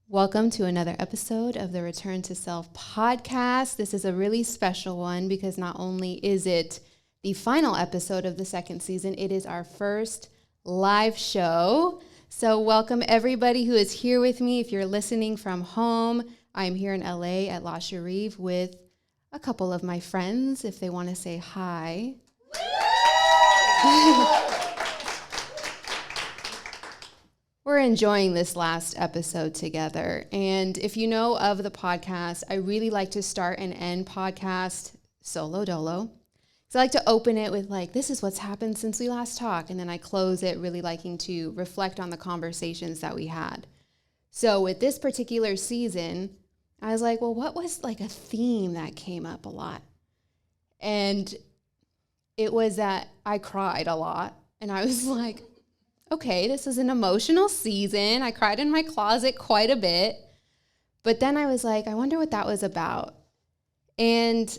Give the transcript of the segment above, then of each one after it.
Welcome to another episode of the Return to Self podcast. This is a really special one because not only is it the final episode of the second season, it is our first live show. So welcome everybody who is here with me. If you're listening from home, I'm here in LA at La Sharif with a couple of my friends if they want to say hi. We're enjoying this last episode together. And if you know of the podcast, I really like to start and end podcast solo dolo. So I like to open it with this is what's happened since we last talked. And then I close it really liking to reflect on the conversations that we had. So with this particular season, I was like, well, what was a theme that came up a lot? And it was that I cried a lot. And I was like, okay, this is an emotional season. I cried in my closet quite a bit. But then I was like, I wonder what that was about. And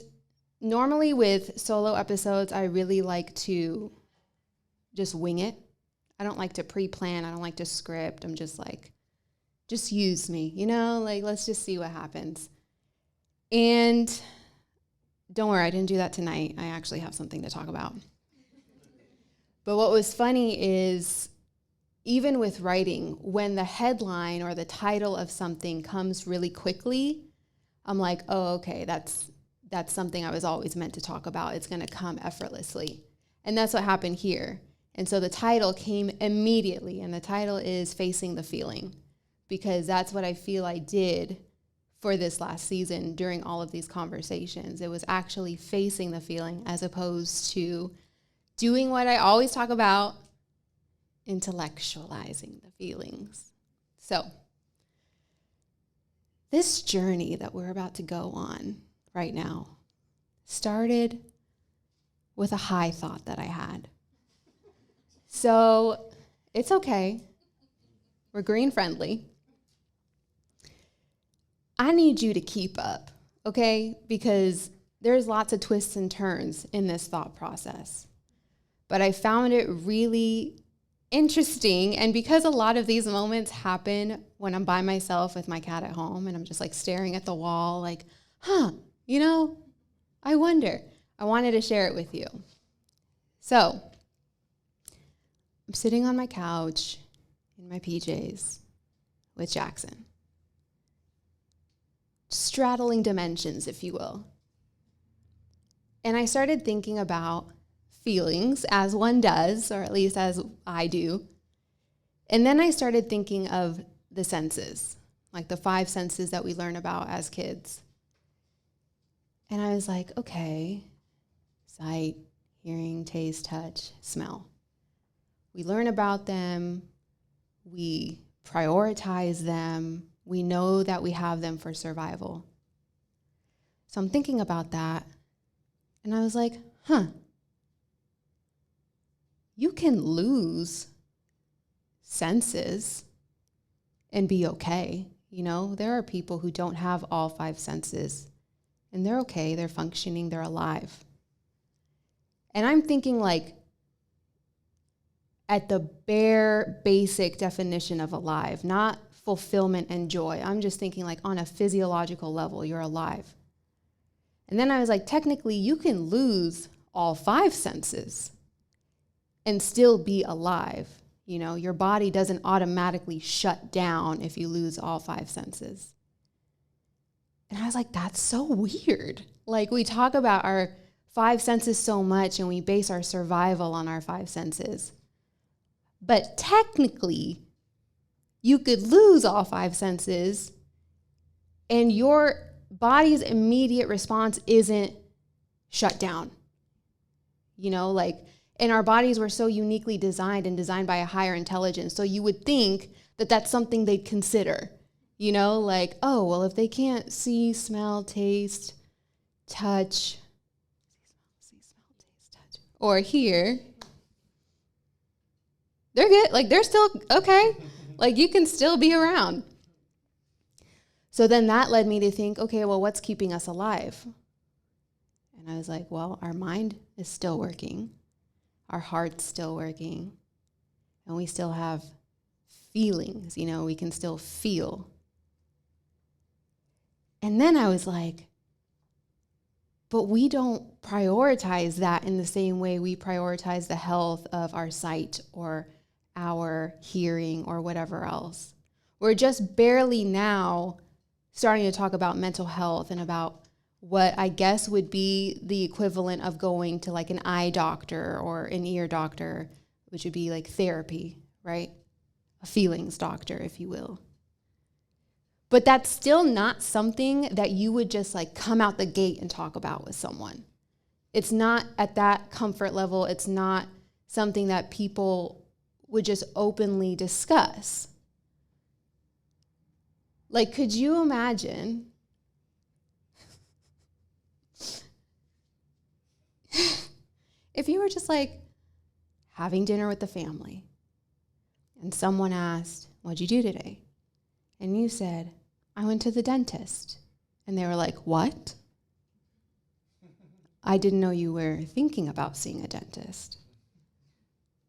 normally with solo episodes, I really like to just wing it. I don't like to pre-plan. I don't like to script. I'm just just use me, let's just see what happens. And don't worry, I didn't do that tonight. I actually have something to talk about. But what was funny is, even with writing, when the headline or the title of something comes really quickly, I'm like, oh, okay, that's something I was always meant to talk about. It's going to come effortlessly. And that's what happened here. And so the title came immediately, and the title is Facing the Feeling, because that's what I feel I did for this last season during all of these conversations. It was actually facing the feeling as opposed to doing what I always talk about, intellectualizing the feelings. So this journey that we're about to go on right now started with a high thought that I had. So it's okay. We're green friendly. I need you to keep up, okay? Because there's lots of twists and turns in this thought process. But I found it really interesting, and because a lot of these moments happen when I'm by myself with my cat at home and I'm just staring at the wall I wonder. I wanted to share it with you. So I'm sitting on my couch in my PJs with Jackson, straddling dimensions, if you will. And I started thinking about feelings, as one does, or at least as I do. And then I started thinking of the senses, the 5 senses that we learn about as kids. And I was like, okay, sight, hearing, taste, touch, smell. We learn about them. We prioritize them. We know that we have them for survival. So I'm thinking about that. And I was like, you can lose senses and be okay. There are people who don't have all 5 senses, and they're okay, they're functioning, they're alive. And I'm thinking at the bare basic definition of alive, not fulfillment and joy. I'm just thinking on a physiological level, you're alive. And then I was technically you can lose all 5 senses and still be alive. Your body doesn't automatically shut down if you lose all 5 senses. And I was like, that's so weird. We talk about our 5 senses so much and we base our survival on our 5 senses. But technically, you could lose all 5 senses and your body's immediate response isn't shut down. And our bodies were so uniquely designed and designed by a higher intelligence. So you would think that that's something they'd consider, oh, well, if they can't see, smell, taste, touch, or hear, they're good. They're still okay. You can still be around. So then that led me to think, okay, well, what's keeping us alive? And I was like, well, our mind is still working. Our heart's still working, and we still have feelings, we can still feel. And then I was like, but we don't prioritize that in the same way we prioritize the health of our sight or our hearing or whatever else. We're just barely now starting to talk about mental health and about what I guess would be the equivalent of going to like an eye doctor or an ear doctor, which would be like therapy, right? A feelings doctor, if you will. But that's still not something that you would just like come out the gate and talk about with someone. It's not at that comfort level. It's not something that people would just openly discuss. Like, could you imagine if you were just like having dinner with the family and someone asked, "What'd you do today?" And you said, "I went to the dentist." And they were like, "What?" "I didn't know you were thinking about seeing a dentist."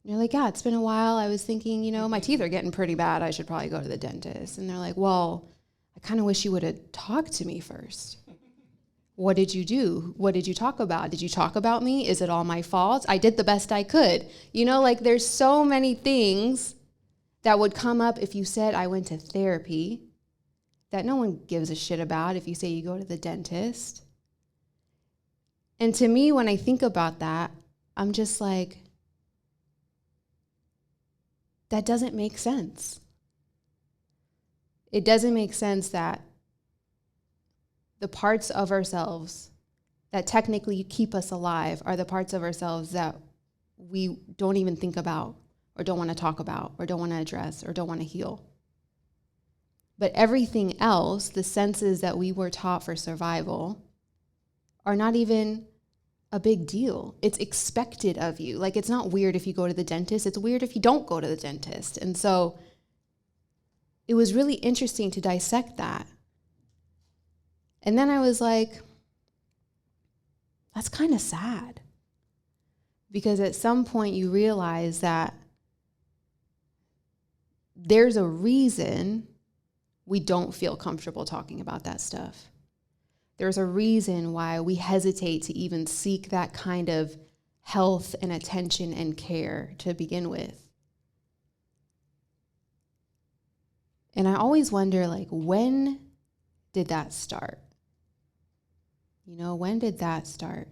And you're like, "Yeah, it's been a while. I was thinking, my teeth are getting pretty bad. I should probably go to the dentist." And they're like, "Well, I kind of wish you would have talked to me first. What did you do? What did you talk about? Did you talk about me? Is it all my fault? I did the best I could." There's so many things that would come up if you said, "I went to therapy," that no one gives a shit about if you say you go to the dentist. And to me, when I think about that, I'm just like, that doesn't make sense. It doesn't make sense that the parts of ourselves that technically keep us alive are the parts of ourselves that we don't even think about or don't want to talk about or don't want to address or don't want to heal. But everything else, the senses that we were taught for survival, are not even a big deal. It's expected of you. Like, it's not weird if you go to the dentist. It's weird if you don't go to the dentist. And so it was really interesting to dissect that. And then I was like, that's kind of sad. Because at some point you realize that there's a reason we don't feel comfortable talking about that stuff. There's a reason why we hesitate to even seek that kind of health and attention and care to begin with. And I always wonder, when did that start? When did that start?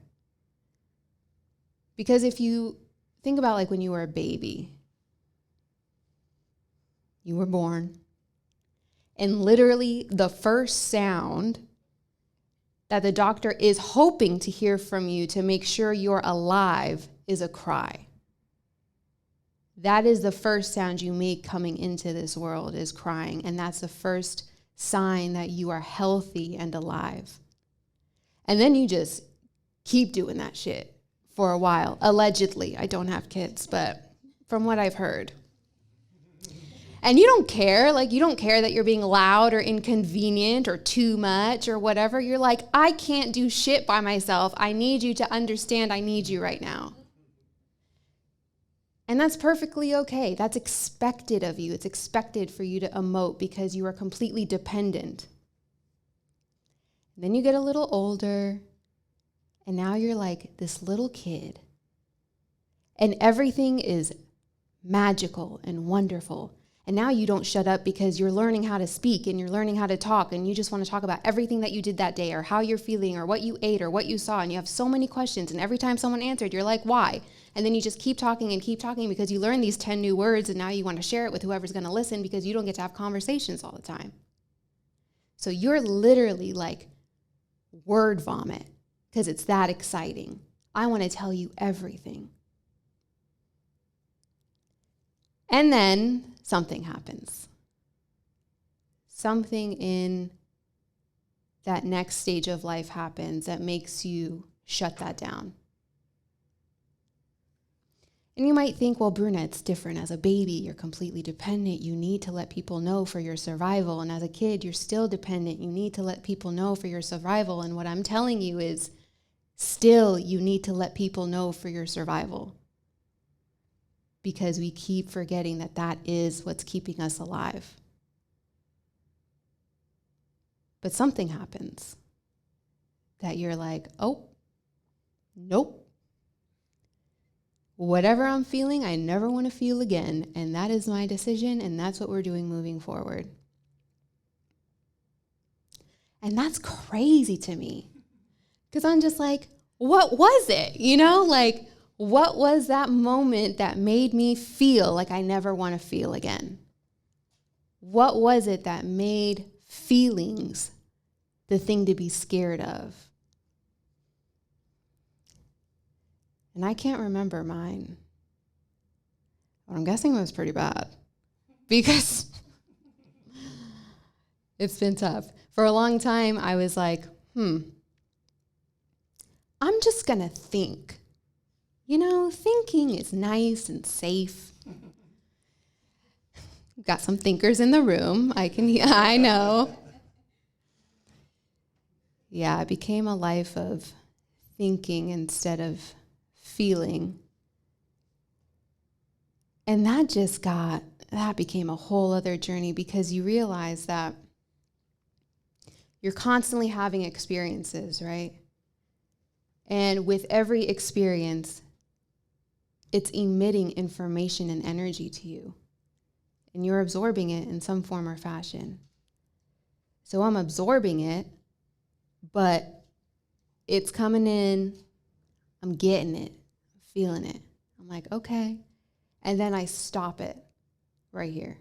Because if you think about when you were a baby, you were born, and literally the first sound that the doctor is hoping to hear from you to make sure you're alive is a cry. That is the first sound you make coming into this world, is crying. And that's the first sign that you are healthy and alive. And then you just keep doing that shit for a while. Allegedly. I don't have kids, but from what I've heard. And you don't care. You don't care that you're being loud or inconvenient or too much or whatever. You're like, I can't do shit by myself. I need you to understand I need you right now. And that's perfectly okay. That's expected of you. It's expected for you to emote because you are completely dependent. And then you get a little older, and now you're like this little kid. And everything is magical and wonderful. And now you don't shut up because you're learning how to speak and you're learning how to talk, and you just want to talk about everything that you did that day or how you're feeling or what you ate or what you saw, and you have so many questions, and every time someone answered, you're like, why? And then you just keep talking because you learn these 10 new words, and now you want to share it with whoever's going to listen because you don't get to have conversations all the time. So you're literally like word vomit because it's that exciting. I want to tell you everything. And then something happens. Something in that next stage of life happens that makes you shut that down. And you might think, well, Bruna, it's different. As a baby, you're completely dependent. You need to let people know for your survival. And as a kid, you're still dependent. You need to let people know for your survival. And what I'm telling you is, still, you need to let people know for your survival. Because we keep forgetting that that is what's keeping us alive. But something happens that you're like, oh, nope. Whatever I'm feeling, I never want to feel again. And that is my decision, and that's what we're doing moving forward. And that's crazy to me. Because I'm just like, what was it? Like, what was that moment that made me feel like I never want to feel again? What was it that made feelings the thing to be scared of? And I can't remember mine. But I'm guessing it was pretty bad because it's been tough. For a long time, I was like, I'm just going to think. Thinking is nice and safe. Got some thinkers in the room. I know. Yeah, it became a life of thinking instead of feeling. And that became a whole other journey, because you realize that you're constantly having experiences, right? And with every experience, it's emitting information and energy to you. And you're absorbing it in some form or fashion. So I'm absorbing it, but it's coming in, I'm getting it, I'm feeling it. I'm like, okay. And then I stop it right here.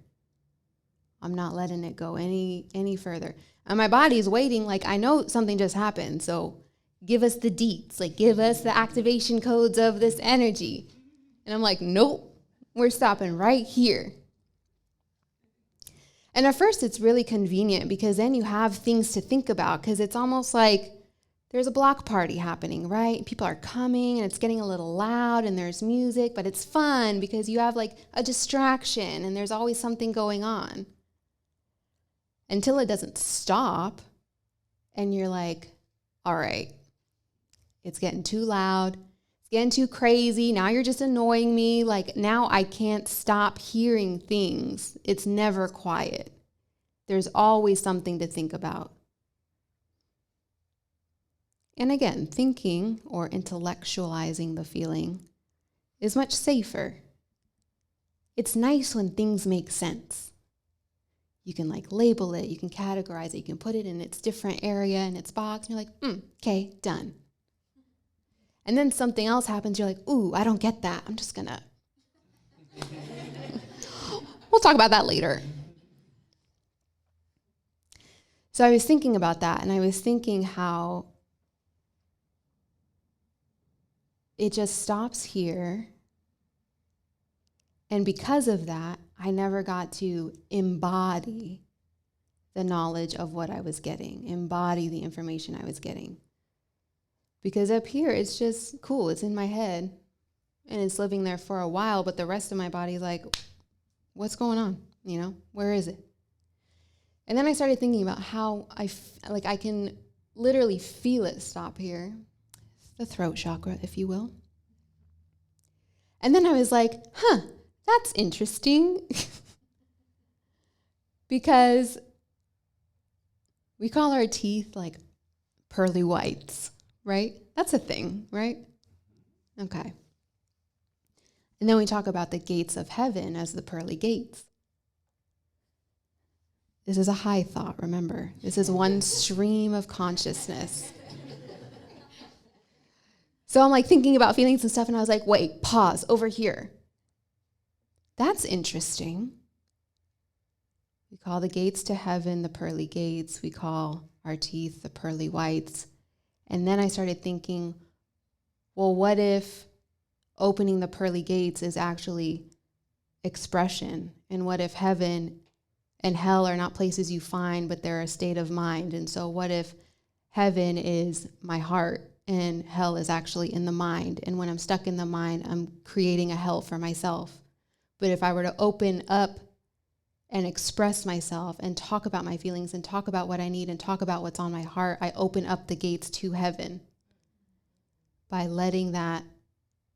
I'm not letting it go any further. And my body's waiting, like, I know something just happened, so give us the deets, like, give us the activation codes of this energy. And I'm like, nope, we're stopping right here. And at first it's really convenient, because then you have things to think about, because it's almost like there's a block party happening, right? People are coming and it's getting a little loud and there's music, but it's fun because you have like a distraction and there's always something going on. Until it doesn't stop and you're like, all right, it's getting too loud. It's getting too crazy. Now you're just annoying me. Like, now I can't stop hearing things. It's never quiet. There's always something to think about. And again, thinking or intellectualizing the feeling is much safer. It's nice when things make sense. You can like label it, you can categorize it, you can put it in its different area in its box, and you're like, okay, done. And then something else happens, you're like, ooh, I don't get that. I'm just gonna. We'll talk about that later. So I was thinking about that, and I was thinking how it just stops here. And because of that, I never got to embody the knowledge of what I was getting, embody the information I was getting. Because up here, it's just cool. It's in my head, and it's living there for a while, but the rest of my body is like, what's going on? Where is it? And then I started thinking about how I can literally feel it stop here. The throat chakra, if you will. And then I was like, that's interesting. Because we call our teeth like pearly whites, right? That's a thing, right? Okay. And then we talk about the gates of heaven as the pearly gates. This is a high thought, remember. This is one stream of consciousness. So I'm like thinking about feelings and stuff, and I was like, wait, pause, over here. That's interesting. We call the gates to heaven the pearly gates. We call our teeth the pearly whites. And then I started thinking, well, what if opening the pearly gates is actually expression? And what if heaven and hell are not places you find, but they're a state of mind? And so what if heaven is my heart and hell is actually in the mind? And when I'm stuck in the mind, I'm creating a hell for myself. But if I were to open up and express myself and talk about my feelings and talk about what I need and talk about what's on my heart, I open up the gates to heaven by letting that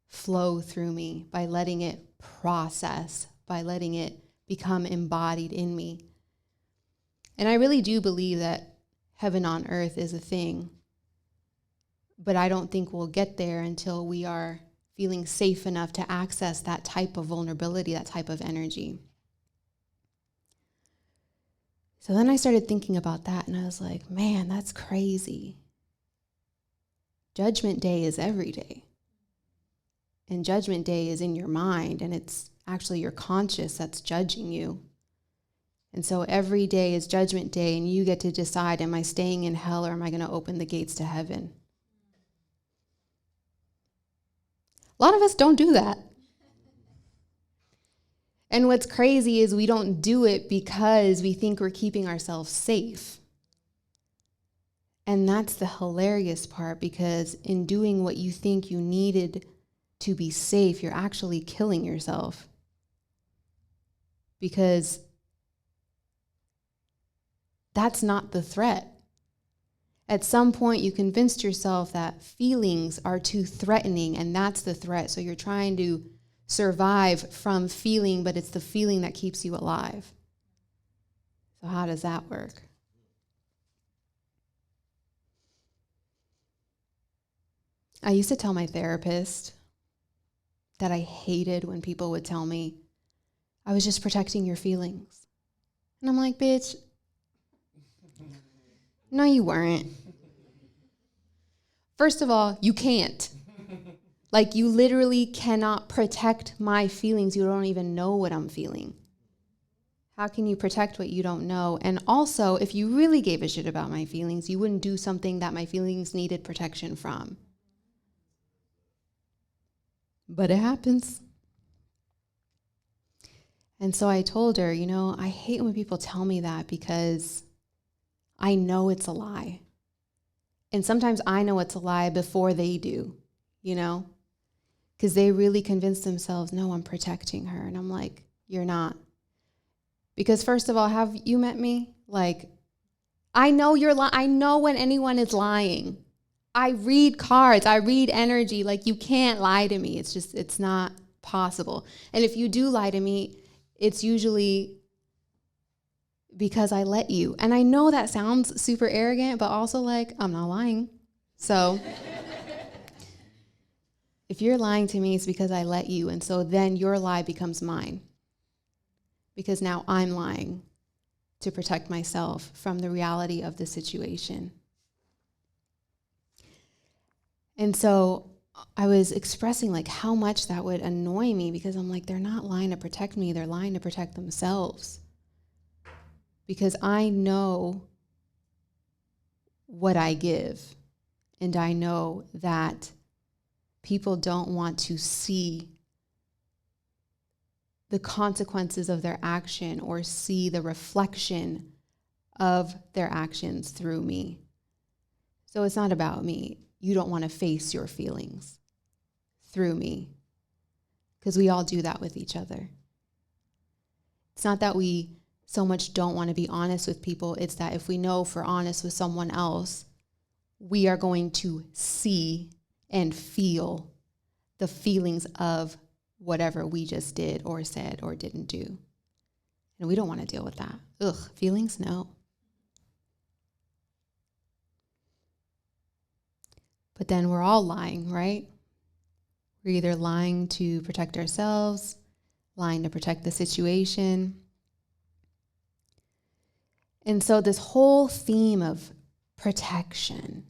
flow through me, by letting it process, by letting it become embodied in me. And I really do believe that heaven on earth is a thing. But I don't think we'll get there until we are feeling safe enough to access that type of vulnerability, that type of energy. So then I started thinking about that, and I was like, man, that's crazy. Judgment Day is every day. And Judgment Day is in your mind, and it's actually your conscious that's judging you. And so every day is Judgment Day, and you get to decide, am I staying in hell or am I going to open the gates to heaven? A lot of us don't do that. And what's crazy is we don't do it because we think we're keeping ourselves safe. And that's the hilarious part, because in doing what you think you needed to be safe, you're actually killing yourself. Because that's not the threat. At some point, you convinced yourself that feelings are too threatening, and that's the threat. So you're trying to survive from feeling, but it's the feeling that keeps you alive. So how does that work? I used to tell my therapist that I hated when people would tell me, I was just protecting your feelings. And I'm like, bitch, no, you weren't. First of all, you can't. Like, you literally cannot protect my feelings. You don't even know what I'm feeling. How can you protect what you don't know? And also, if you really gave a shit about my feelings, you wouldn't do something that my feelings needed protection from. But it happens. And so I told her, I hate when people tell me that, because I know it's a lie. And sometimes I know it's a lie before they do, because they really convince themselves, no, I'm protecting her. And I'm like, you're not. Because first of all, have you met me? Like, I know I know when anyone is lying. I read cards, I read energy. Like, you can't lie to me. It's not possible. And if you do lie to me, it's usually because I let you. And I know that sounds super arrogant, but also like, I'm not lying. So if you're lying to me, it's because I let you. And so then your lie becomes mine, because now I'm lying to protect myself from the reality of the situation. And so I was expressing like how much that would annoy me, because I'm like, they're not lying to protect me, they're lying to protect themselves. Because I know what I give, and I know that people don't want to see the consequences of their action or see the reflection of their actions through me. So it's not about me. You don't want to face your feelings through me, because we all do that with each other. It's not that we so much don't want to be honest with people. It's that if we know if we're honest with someone else, we are going to see and feel the feelings of whatever we just did or said or didn't do. And we don't want to deal with that. Ugh, feelings, no. But then we're all lying, right? We're either lying to protect ourselves, lying to protect the situation. And so this whole theme of protection,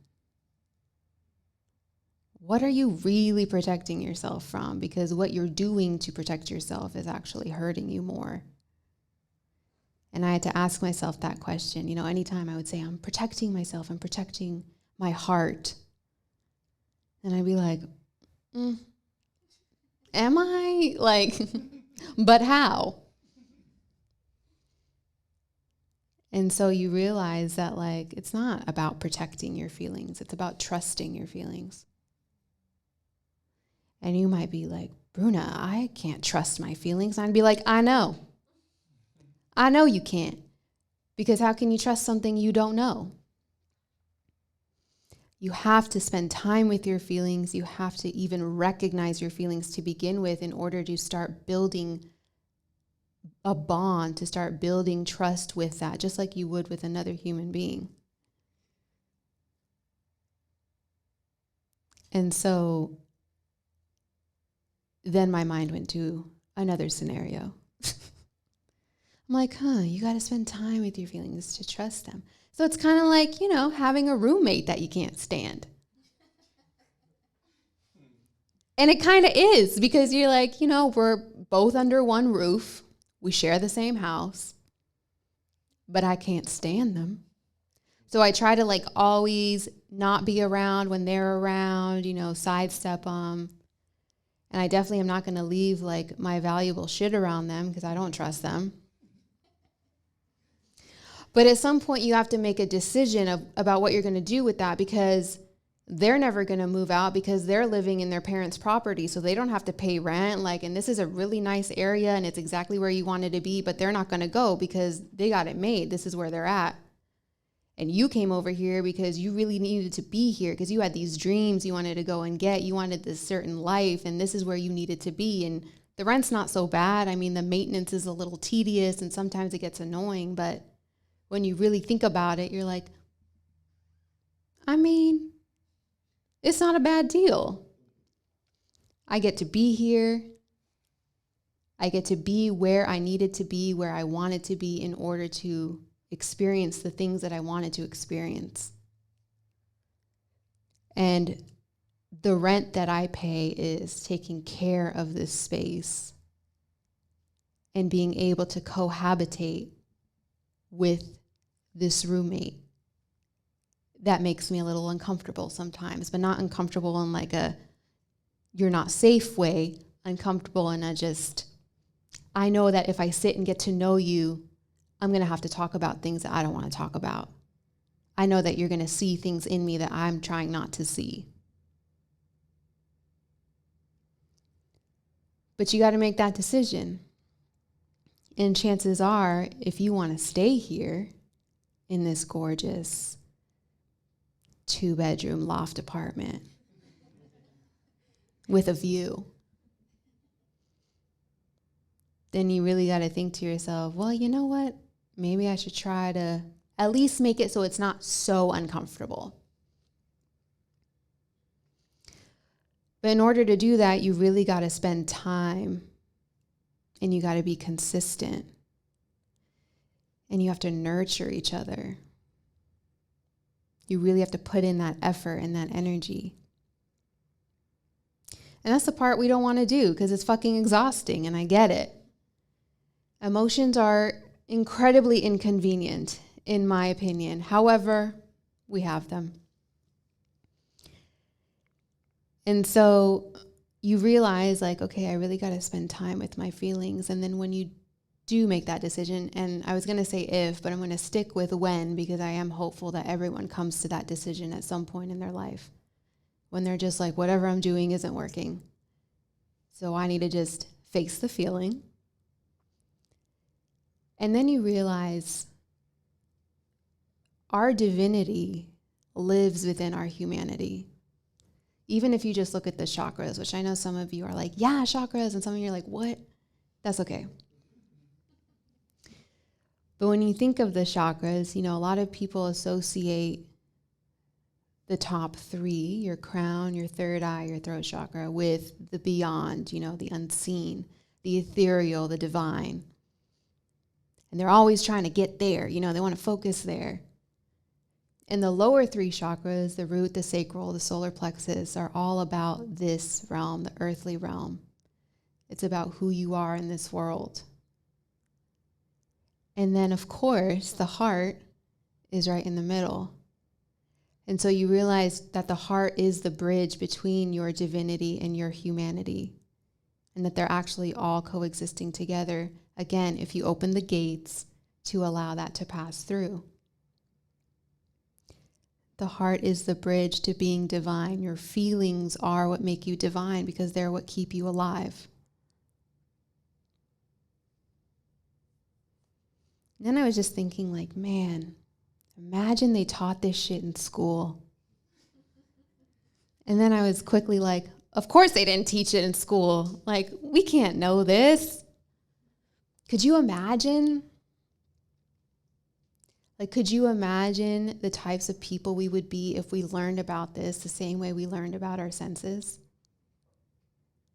what are you really protecting yourself from? Because what you're doing to protect yourself is actually hurting you more. And I had to ask myself that question. Anytime I would say, I'm protecting myself, I'm protecting my heart. And I'd be like, am I? Like, but how? And so you realize that, like, it's not about protecting your feelings. It's about trusting your feelings. And you might be like, Bruna, I can't trust my feelings. And I'd be like, I know you can't. Because how can you trust something you don't know? You have to spend time with your feelings. You have to even recognize your feelings to begin with in order to start building a bond, to start building trust with that, just like you would with another human being. And so then my mind went to another scenario. I'm like, you got to spend time with your feelings to trust them. So it's kind of like, having a roommate that you can't stand. And it kind of is, because you're like, we're both under one roof. We share the same house, but I can't stand them. So I try to always not be around when they're around, sidestep them. And I definitely am not going to leave my valuable shit around them because I don't trust them. But at some point you have to make a decision about what you're going to do with that, because they're never going to move out because they're living in their parents' property. So they don't have to pay rent. And this is a really nice area and it's exactly where you wanted to be, but they're not going to go because they got it made. This is where they're at. And you came over here because you really needed to be here because you had these dreams you wanted to go and get. You wanted this certain life, and this is where you needed to be. And the rent's not so bad. I mean, the maintenance is a little tedious and sometimes it gets annoying, but when you really think about it, you're like, it's not a bad deal. I get to be here. I get to be where I needed to be, where I wanted to be in order to experience the things that I wanted to experience. And the rent that I pay is taking care of this space and being able to cohabitate with this roommate. That makes me a little uncomfortable sometimes, but not uncomfortable in a you're not safe way, uncomfortable in I know that if I sit and get to know you, I'm going to have to talk about things that I don't want to talk about. I know that you're going to see things in me that I'm trying not to see. But you got to make that decision. And chances are, if you want to stay here in this gorgeous 2-bedroom loft apartment with a view, then you really got to think to yourself, well, you know what? Maybe I should try to at least make it so it's not so uncomfortable. But in order to do that, you really got to spend time and you got to be consistent and you have to nurture each other. You really have to put in that effort and that energy. And that's the part we don't want to do because it's fucking exhausting, and I get it. Emotions are incredibly inconvenient, in my opinion. However, we have them. And so you realize okay, I really got to spend time with my feelings. And then when you do make that decision, and I was going to say if, but I'm going to stick with when, because I am hopeful that everyone comes to that decision at some point in their life when they're just whatever I'm doing isn't working. So I need to just face the feeling. And then you realize our divinity lives within our humanity. Even if you just look at the chakras, which I know some of you are like, yeah, chakras, and some of you are like, what? That's okay. But when you think of the chakras, a lot of people associate the top 3, your crown, your third eye, your throat chakra, with the beyond, the unseen, the ethereal, the divine. And they're always trying to get there, they want to focus there. And the lower 3 chakras, the root, the sacral, the solar plexus, are all about this realm, the earthly realm. It's about who you are in this world. And then, of course, the heart is right in the middle. And so you realize that the heart is the bridge between your divinity and your humanity, and that they're actually all coexisting together. Again, if you open the gates to allow that to pass through. The heart is the bridge to being divine. Your feelings are what make you divine because they're what keep you alive. And then I was just thinking man, imagine they taught this shit in school. And then I was quickly of course they didn't teach it in school. We can't know this. Could you imagine? Like, could you imagine the types of people we would be if we learned about this the same way we learned about our senses?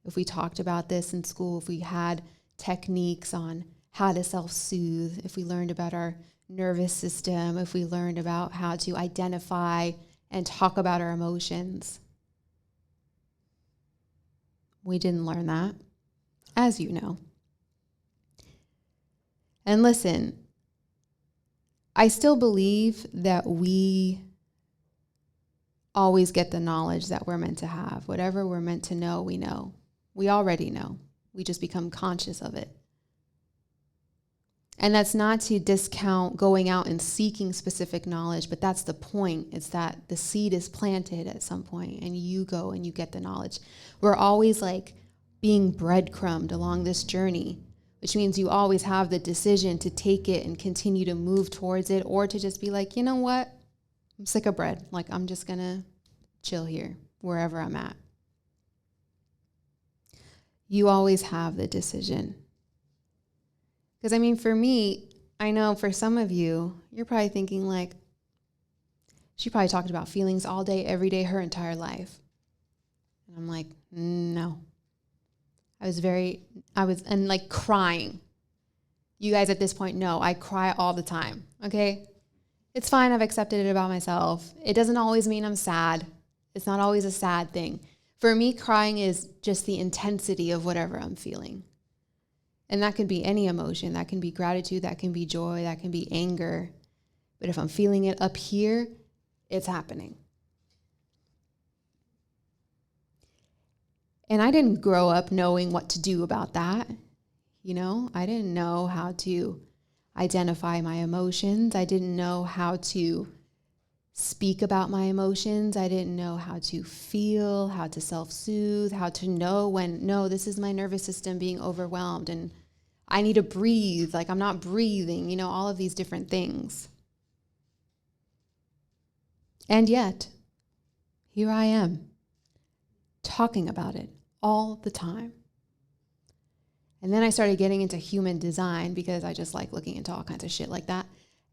If we talked about this in school, if we had techniques on how to self-soothe, if we learned about our nervous system, if we learned about how to identify and talk about our emotions. We didn't learn that, as you know. And listen, I still believe that we always get the knowledge that we're meant to have. Whatever we're meant to know, we know. We already know. We just become conscious of it. And that's not to discount going out and seeking specific knowledge, but that's the point. It's that the seed is planted at some point and you go and you get the knowledge. We're always like being breadcrumbed along this journey, which means you always have the decision to take it and continue to move towards it, or to just be like, you know what? I'm sick of bread. Like, I'm just going to chill here, wherever I'm at. You always have the decision. Because, I mean, for me, I know for some of you, you're probably thinking like, she probably talked about feelings all day, every day, her entire life. And I'm like, no. I was like crying. You guys at this point know I cry all the time, okay? It's fine, I've accepted it about myself. It doesn't always mean I'm sad. It's not always a sad thing. For me, crying is just the intensity of whatever I'm feeling. And that can be any emotion. That can be gratitude, that can be joy, that can be anger. But if I'm feeling it up here, it's happening. And I didn't grow up knowing what to do about that. You know, I didn't know how to identify my emotions. I didn't know how to speak about my emotions. I didn't know how to feel, how to self-soothe, how to know when, no, this is my nervous system being overwhelmed and I need to breathe, like I'm not breathing, you know, all of these different things. And yet, here I am, talking about it all the time. And then I started getting into human design because I just like looking into all kinds of shit like that.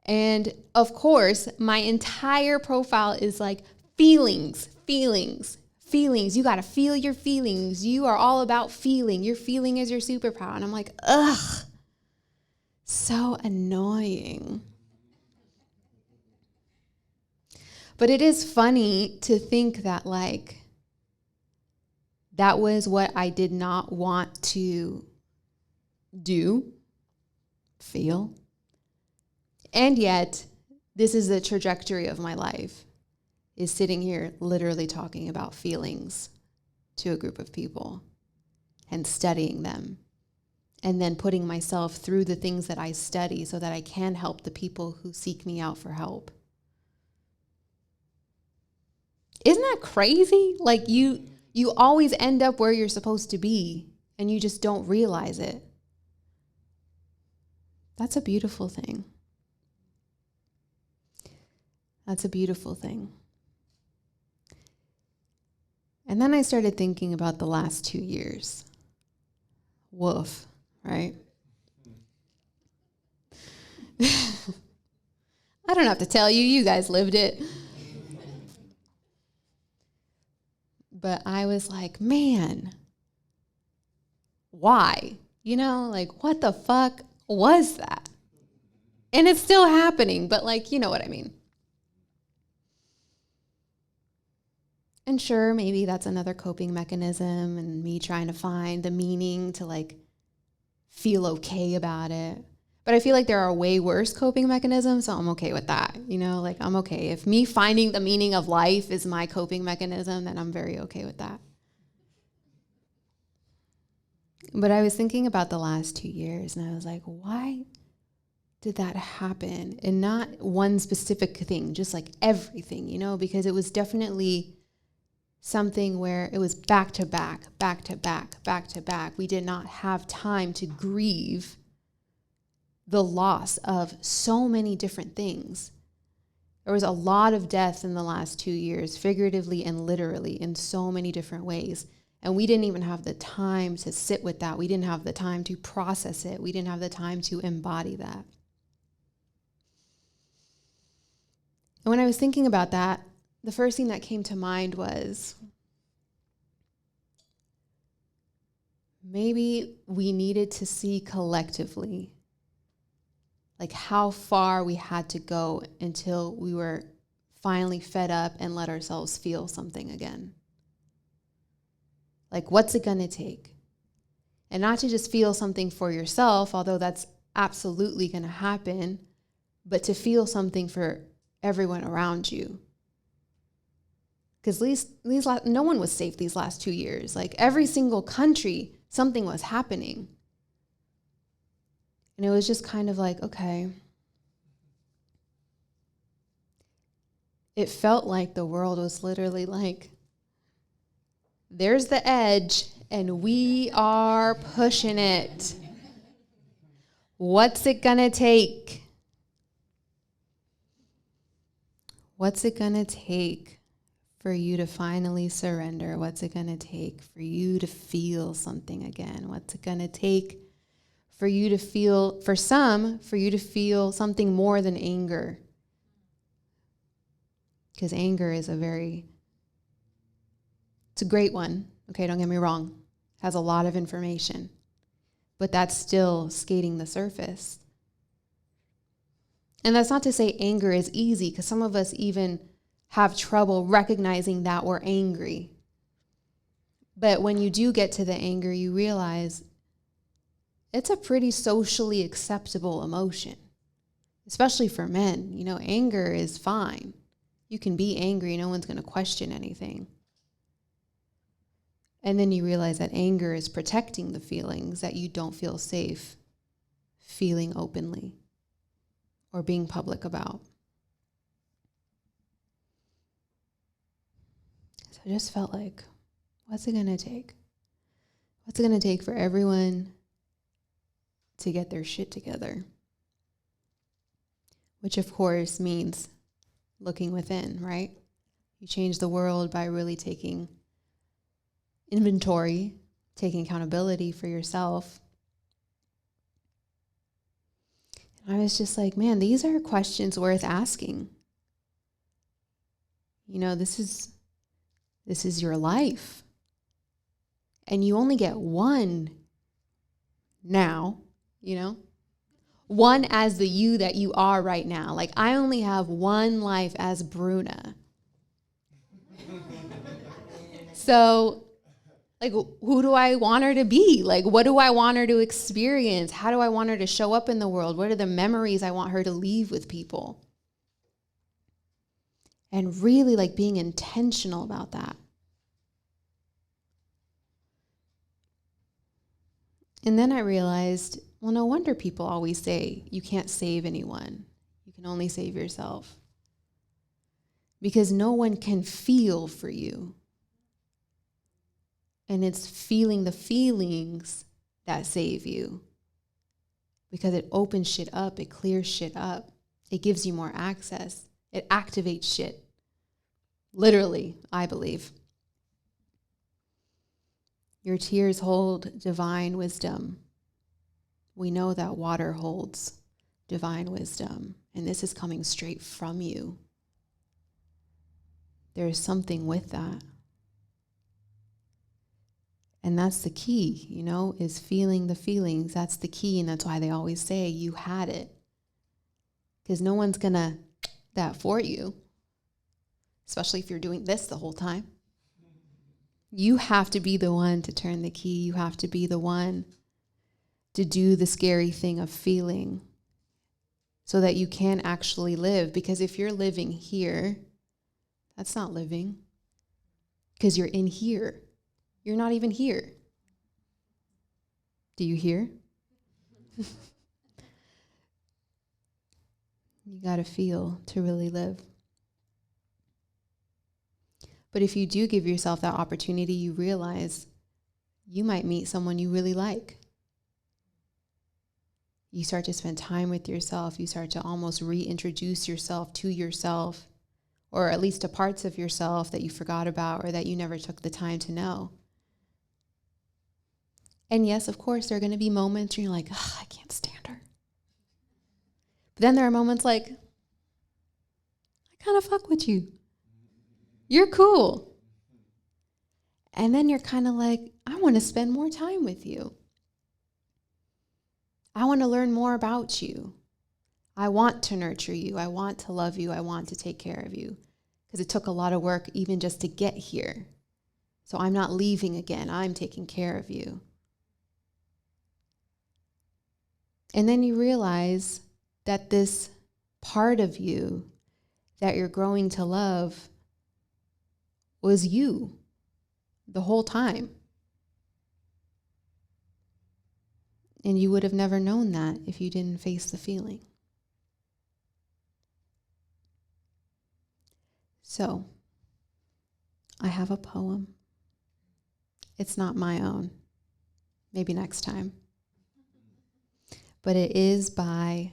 And of course, my entire profile is like feelings. You got to feel your feelings. You are all about feeling. Your feeling is your superpower. And I'm like, ugh, so annoying. But it is funny to think that like, that was what I did not want to do, feel. And yet, this is the trajectory of my life, is sitting here literally talking about feelings to a group of people and studying them and then putting myself through the things that I study so that I can help the people who seek me out for help. Isn't that crazy? Like you always end up where you're supposed to be and you just don't realize it. That's a beautiful thing. That's a beautiful thing. And then I started thinking about the last 2 years. Woof, right? I don't have to tell you, you guys lived it. But I was like, man, why? You know, like, what the fuck was that? And it's still happening, but like, you know what I mean. And sure, maybe that's another coping mechanism and me trying to find the meaning to like feel okay about it. But I feel like there are way worse coping mechanisms, so I'm okay with that. You know, like I'm okay. If me finding the meaning of life is my coping mechanism, then I'm very okay with that. But I was thinking about the last 2 years and I was like, why did that happen? And not one specific thing, just like everything, you know, because it was definitely something where it was back to back. We did not have time to grieve the loss of so many different things. There was a lot of death in the last 2 years, figuratively and literally, in so many different ways. And we didn't even have the time to sit with that. We didn't have the time to process it. We didn't have the time to embody that. And when I was thinking about that, the first thing that came to mind was maybe we needed to see collectively like how far we had to go until we were finally fed up and let ourselves feel something again. Like, what's it gonna take? And not to just feel something for yourself, although that's absolutely gonna happen, but to feel something for everyone around you. Because no one was safe these last 2 years. Like every single country, something was happening. And it was just kind of like, okay. It felt like the world was literally like, there's the edge and we are pushing it. What's it gonna take? What's it gonna take for you to finally surrender? What's it gonna take for you to feel something again? What's it gonna take for you to feel, for you to feel something more than anger? Because anger is it's a great one. Okay, don't get me wrong. Has a lot of information. But that's still skating the surface. And that's not to say anger is easy, because some of us even have trouble recognizing that we're angry. But when you do get to the anger, you realize it's a pretty socially acceptable emotion, especially for men. You know, anger is fine. You can be angry. No one's going to question anything. And then you realize that anger is protecting the feelings that you don't feel safe feeling openly or being public about. So I just felt like, what's it going to take? What's it going to take for everyone to get their shit together? Which, of course, means looking within, right? You change the world by really taking inventory, taking accountability for yourself. And I was just like, man, these are questions worth asking. You know, this is your life. And you only get one now, you know? One as the you that you are right now. Like, I only have one life as Bruna. So, like, who do I want her to be? Like, what do I want her to experience? How do I want her to show up in the world? What are the memories I want her to leave with people? And really, like, being intentional about that. And then I realized, well, no wonder people always say you can't save anyone. You can only save yourself. Because no one can feel for you. And it's feeling the feelings that save you. Because it opens shit up, it clears shit up. It gives you more access. It activates shit. Literally, I believe. Your tears hold divine wisdom. We know that water holds divine wisdom, and this is coming straight from you. There is something with that. And that's the key, you know, is feeling the feelings. That's the key, and that's why they always say you had it. Because no one's going to that for you, especially if you're doing this the whole time. You have to be the one to turn the key. You have to be the one to do the scary thing of feeling so that you can actually live. Because if you're living here, that's not living. Because you're in here. You're not even here. Do you hear? You got to feel to really live. But if you do give yourself that opportunity, you realize you might meet someone you really like. You start to spend time with yourself. You start to almost reintroduce yourself to yourself, or at least to parts of yourself that you forgot about or that you never took the time to know. And yes, of course, there are going to be moments where you're like, I can't stand her. But then there are moments like, I kind of fuck with you. You're cool. And then you're kind of like, I want to spend more time with you. I want to learn more about you. I want to nurture you. I want to love you. I want to take care of you. Because it took a lot of work even just to get here. So I'm not leaving again. I'm taking care of you. And then you realize that this part of you that you're growing to love was you the whole time. And you would have never known that if you didn't face the feeling. So, I have a poem. It's not my own. Maybe next time. But it is by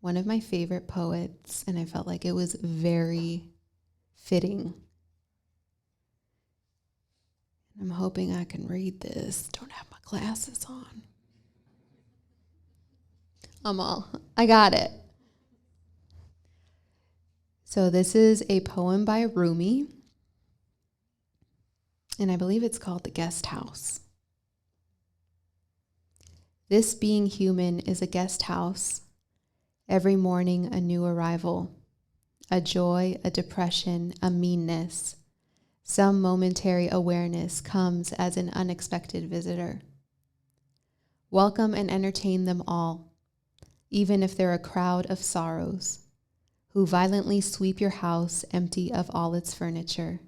one of my favorite poets, and I felt like it was very fitting. I'm hoping I can read this. Don't have my glasses on. I got it. So this is a poem by Rumi, and I believe it's called The Guest House. This being human is a guest house. Every morning a new arrival, a joy, a depression, a meanness. Some momentary awareness comes as an unexpected visitor. Welcome and entertain them all, even if they're a crowd of sorrows, who violently sweep your house empty of all its furniture.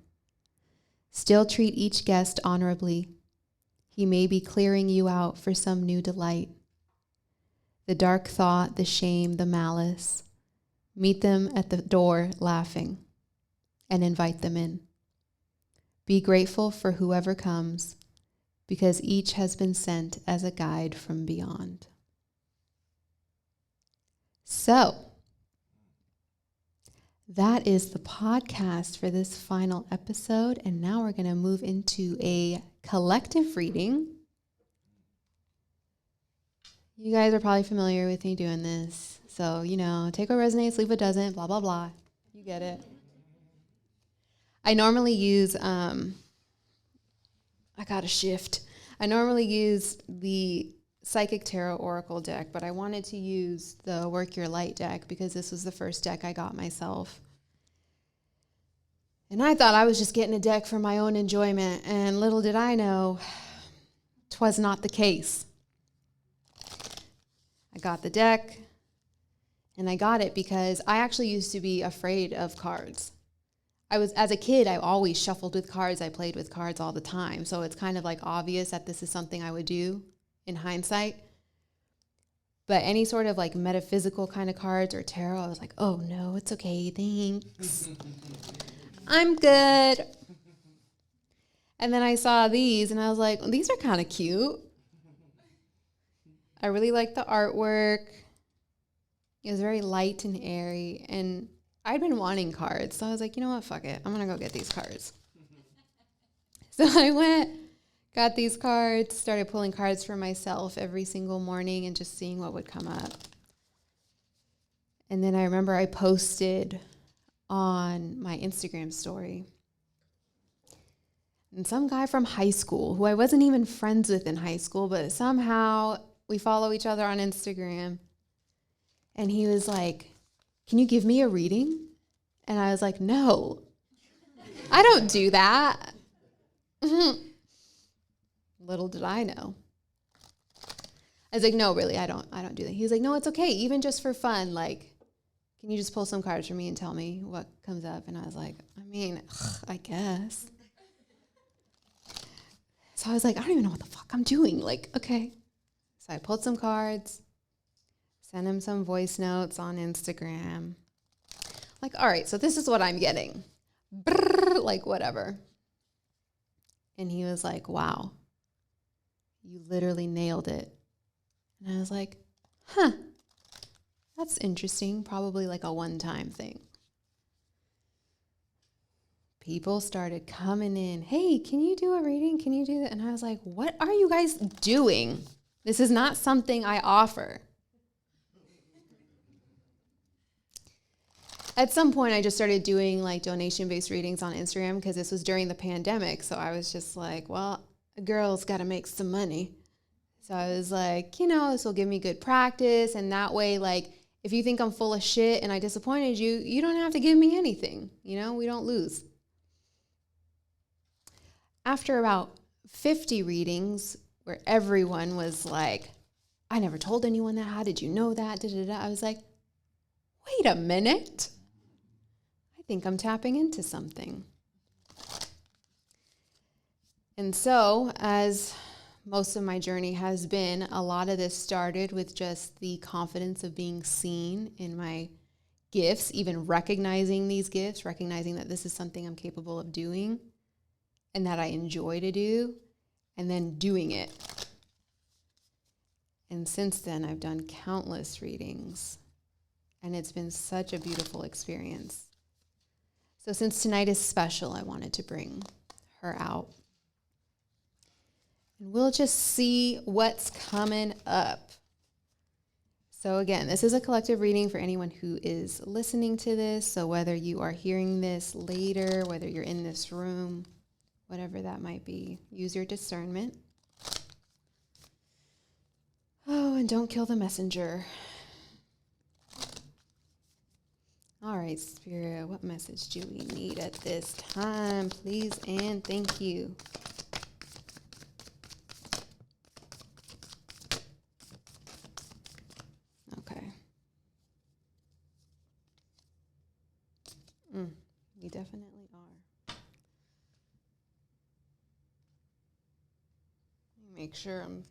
Still treat each guest honorably. He may be clearing you out for some new delight. The dark thought, the shame, the malice, meet them at the door laughing and invite them in. Be grateful for whoever comes, because each has been sent as a guide from beyond. So, that is the podcast for this final episode, and now we're going to move into a collective reading. You guys are probably familiar with me doing this, so, take what resonates, leave what doesn't, blah, blah, blah. You get it. I normally use, I normally use the Psychic Tarot Oracle deck, but I wanted to use the Work Your Light deck because this was the first deck I got myself. And I thought I was just getting a deck for my own enjoyment, and little did I know, 'twas not the case. I got the deck, and I got it because I actually used to be afraid of cards. As a kid, I always shuffled with cards. I played with cards all the time. So it's kind of like obvious that this is something I would do in hindsight. But any sort of like metaphysical kind of cards or tarot, I was like, oh no, it's okay, thanks. I'm good. And then I saw these and I was like, well, these are kind of cute. I really like the artwork. It was very light and airy, and I'd been wanting cards, so I was like, you know what, fuck it. I'm going to go get these cards. So I went, got these cards, started pulling cards for myself every single morning and just seeing what would come up. And then I remember I posted on my Instagram story. And some guy from high school, who I wasn't even friends with in high school, but somehow we follow each other on Instagram. And he was like, can you give me a reading? And I was like, no, I don't do that. Little did I know. I was like, no, really, I don't do that. He was like, no, it's okay. Even just for fun. Like, can you just pull some cards for me and tell me what comes up? And I was like, I guess. So I was like, I don't even know what the fuck I'm doing. Like, okay. So I pulled some cards, sent him some voice notes on Instagram. Like, all right, so this is what I'm getting. Brrr, like, whatever. And he was like, wow, you literally nailed it. And I was like, huh, that's interesting. Probably like a one-time thing. People started coming in. Hey, can you do a reading? Can you do that? And I was like, what are you guys doing? This is not something I offer. At some point, I just started doing like donation-based readings on Instagram because this was during the pandemic. So I was just like, well, a girl's got to make some money. So I was like, this will give me good practice. And that way, like, if you think I'm full of shit and I disappointed you, you don't have to give me anything. We don't lose. After about 50 readings where everyone was like, I never told anyone that. How did you know that? I was like, wait a minute. I think I'm tapping into something. And so, as most of my journey has been, a lot of this started with just the confidence of being seen in my gifts, even recognizing these gifts, recognizing that this is something I'm capable of doing and that I enjoy to do, and then doing it. And since then, I've done countless readings, and it's been such a beautiful experience. So since tonight is special, I wanted to bring her out. And we'll just see what's coming up. So again, this is a collective reading for anyone who is listening to this. So whether you are hearing this later, whether you're in this room, whatever that might be, use your discernment. Oh, and don't kill the messenger. All right, Spirit, what message do we need at this time? Please and thank you. Okay. We definitely are. Make sure I'm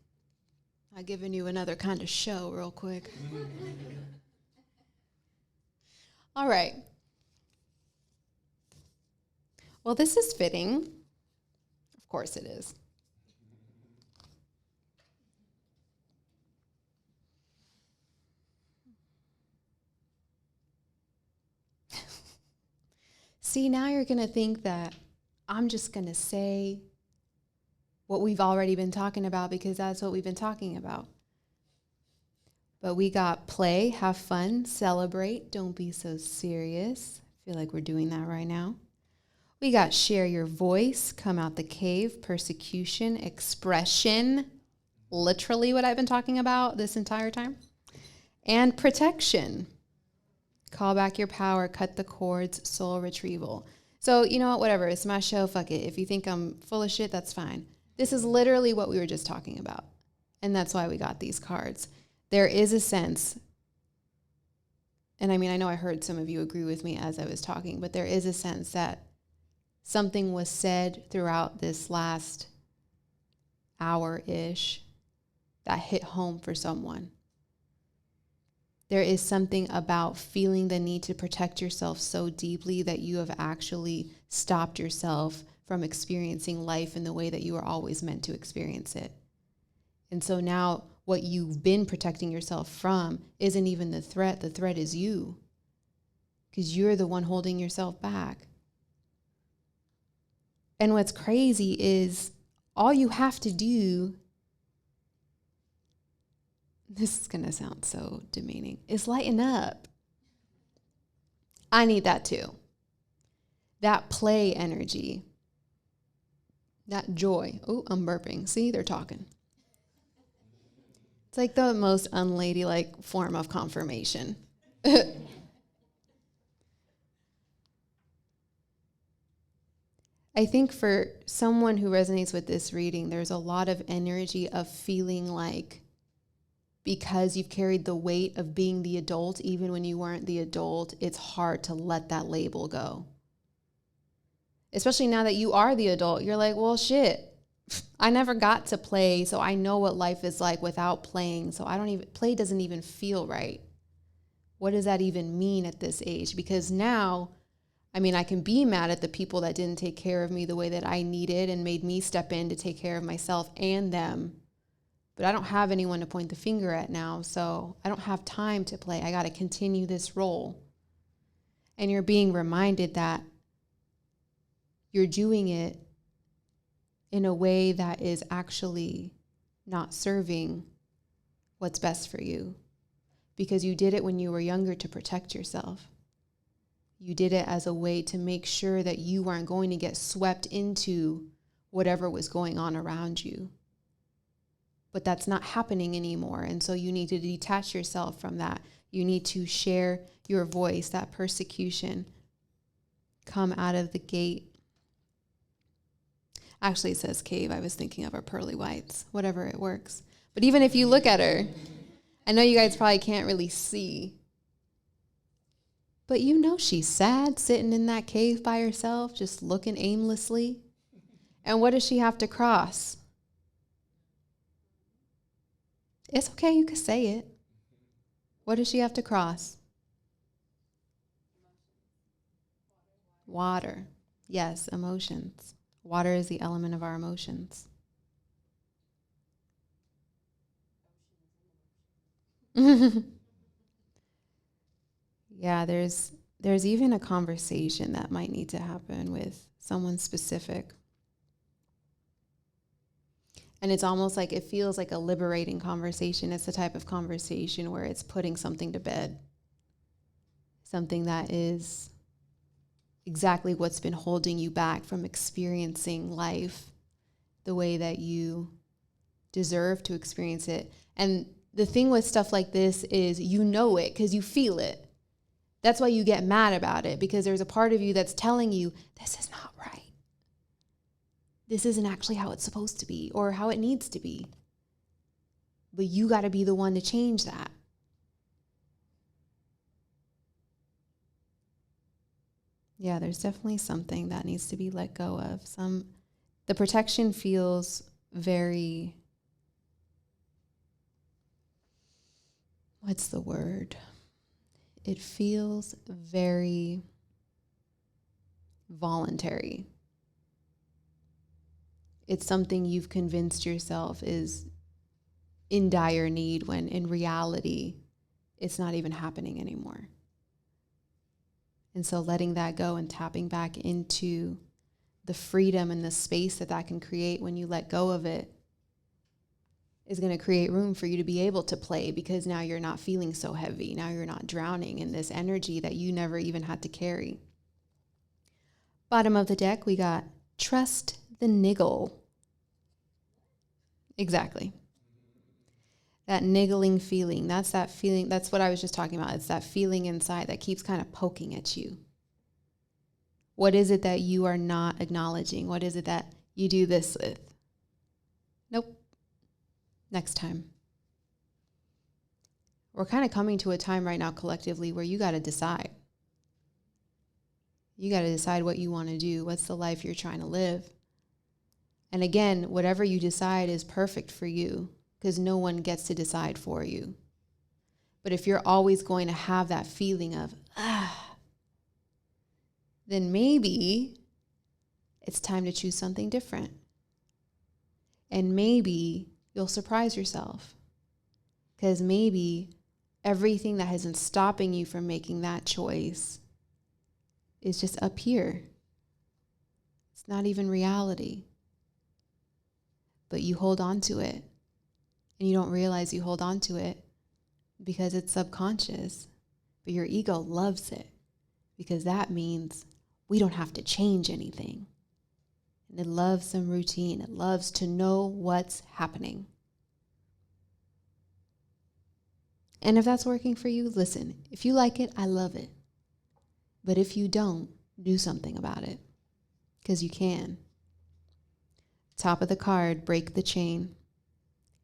not giving you another kind of show real quick. All right. Well, this is fitting. Of course it is. See, now you're going to think that I'm just going to say what we've already been talking about because that's what we've been talking about. But we got play, have fun, celebrate, don't be so serious. I feel like we're doing that right now. We got share your voice, come out the cave, persecution, expression, literally what I've been talking about this entire time, and protection. Call back your power, cut the cords, soul retrieval. So you know what, whatever, it's my show, fuck it. If you think I'm full of shit, that's fine. This is literally what we were just talking about. And that's why we got these cards. There is a sense, and I mean, I know I heard some of you agree with me as I was talking, but there is a sense that something was said throughout this last hour-ish that hit home for someone. There is something about feeling the need to protect yourself so deeply that you have actually stopped yourself from experiencing life in the way that you were always meant to experience it. And so now what you've been protecting yourself from isn't even the threat. The threat is you, because you're the one holding yourself back. And what's crazy is all you have to do, this is going to sound so demeaning, is lighten up. I need that too. That play energy, that joy. Oh, I'm burping. See, they're talking. It's like the most unladylike form of confirmation. I think for someone who resonates with this reading, there's a lot of energy of feeling like because you've carried the weight of being the adult, even when you weren't the adult, it's hard to let that label go. Especially now that you are the adult, you're like, well, shit. I never got to play, so I know what life is like without playing. So play doesn't even feel right. What does that even mean at this age? Because now, I mean, I can be mad at the people that didn't take care of me the way that I needed and made me step in to take care of myself and them. But I don't have anyone to point the finger at now, so I don't have time to play. I got to continue this role. And you're being reminded that you're doing it in a way that is actually not serving what's best for you, because you did it when you were younger to protect yourself. You did it as a way to make sure that you weren't going to get swept into whatever was going on around you. But that's not happening anymore. And so you need to detach yourself from that. You need to share your voice. That persecution come out of the gate. Actually, it says cave. I was thinking of her pearly whites. Whatever, it works. But even if you look at her, I know you guys probably can't really see, but you know she's sad, sitting in that cave by herself, just looking aimlessly. And what does she have to cross? It's okay, you can say it. What does she have to cross? Water. Yes, emotions. Water is the element of our emotions. Yeah, there's even a conversation that might need to happen with someone specific. And it's almost like it feels like a liberating conversation. It's the type of conversation where it's putting something to bed. Something that is exactly what's been holding you back from experiencing life the way that you deserve to experience it. And the thing with stuff like this is you know it because you feel it. That's why you get mad about it, because there's a part of you that's telling you, this is not right. This isn't actually how it's supposed to be or how it needs to be. But you got to be the one to change that. Yeah, there's definitely something that needs to be let go of. The protection feels very, what's the word? It feels very voluntary. It's something you've convinced yourself is in dire need when in reality, it's not even happening anymore. And so letting that go and tapping back into the freedom and the space that can create when you let go of it is going to create room for you to be able to play, because now you're not feeling so heavy. Now you're not drowning in this energy that you never even had to carry. Bottom of the deck, we got trust the niggle. Exactly. That niggling feeling, that's that feeling, that's what I was just talking about. It's that feeling inside that keeps kind of poking at you. What is it that you are not acknowledging? What is it that you do this with? Nope. Next time. We're kind of coming to a time right now collectively where you got to decide. You got to decide what you want to do. What's the life you're trying to live? And again, whatever you decide is perfect for you, because no one gets to decide for you. But if you're always going to have that feeling of, then maybe it's time to choose something different. And maybe you'll surprise yourself, because maybe everything that has been stopping you from making that choice is just up here. It's not even reality. But you hold on to it, and you don't realize you hold on to it because it's subconscious. But your ego loves it, because that means we don't have to change anything. And it loves some routine. It loves to know what's happening. And if that's working for you, listen, if you like it, I love it. But if you don't, do something about it, because you can. Top of the card, break the chain.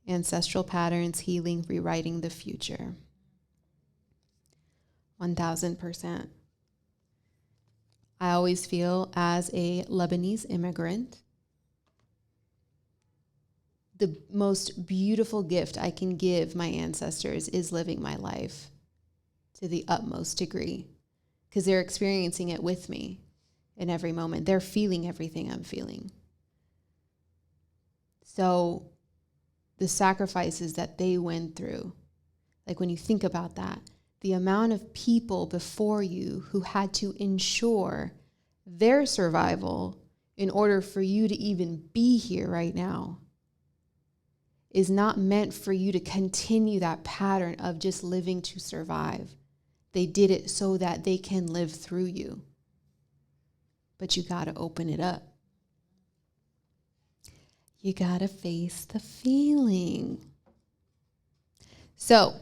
Ancestral patterns, healing, rewriting the future. 1000%. I always feel, as a Lebanese immigrant, the most beautiful gift I can give my ancestors is living my life to the utmost degree, because they're experiencing it with me in every moment. They're feeling everything I'm feeling. So the sacrifices that they went through, like when you think about that, the amount of people before you who had to ensure their survival in order for you to even be here right now is not meant for you to continue that pattern of just living to survive. They did it so that they can live through you. But you got to open it up. You got to face the feeling. So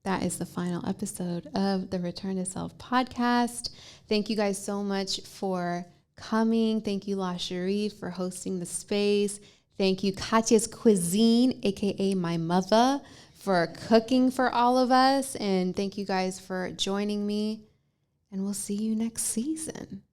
that is the final episode of the Return to Self podcast. Thank you guys so much for coming. Thank you, La Cherie, for hosting the space. Thank you, Katya's Cuisine, aka my mother, for cooking for all of us. And thank you guys for joining me. And we'll see you next season.